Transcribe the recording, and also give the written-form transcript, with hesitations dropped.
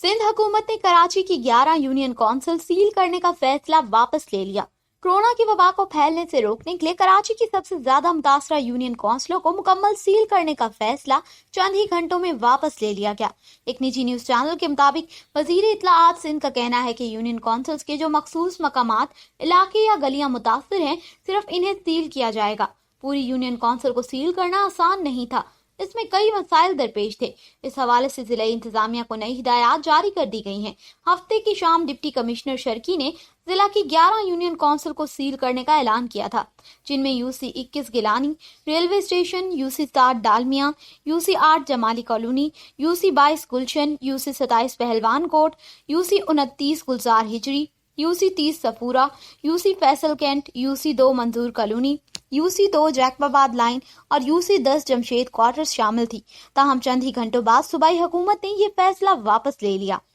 सिंध हुकूमत ने कराची की 11 यूनियन कौंसिल सील करने का फैसला वापस ले लिया। कोरोना की वबा को फैलने से रोकने के लिए कराची की सबसे ज्यादा मुतासरा यूनियन कौंसिलों को मुकम्मल सील करने का फैसला चंद ही घंटों में वापस ले लिया गया। एक निजी न्यूज चैनल के मुताबिक वजीर इत्तलाआत सिंध का कहना है कि यूनियन कौंसिल्स के जो मखसूस मकामात, इलाके या गलियां मुतासर हैं, सिर्फ इन्हें सील किया जाएगा। पूरी यूनियन कौंसिल को सील करना आसान नहीं था, इसमें कई मसाइल दरपेश थे। इस हवाले से जिला इंतजामिया को नई हिदायत जारी कर दी गई हैं। हफ्ते की शाम डिप्टी कमिश्नर शर्की ने जिला की 11 यूनियन कौंसिल को सील करने का ऐलान किया था, जिनमें UC 21 Gilani railway station, UC 7 Dalmia, UC 8 Jamali colony, UC 22 Gulshan, UC 27 Pahalwan Kot, UC 29 Gulzar Hijri, UC 30 Safoora, UC Faisal cantt, UC 2 Manzoor colony, UC 2 Jacobabad line और यूसी 10 जमशेद क्वार्टर्स शामिल थी। ताहम चंद ही घंटों बाद सूबाई हुकूमत ने ये फैसला वापस ले लिया।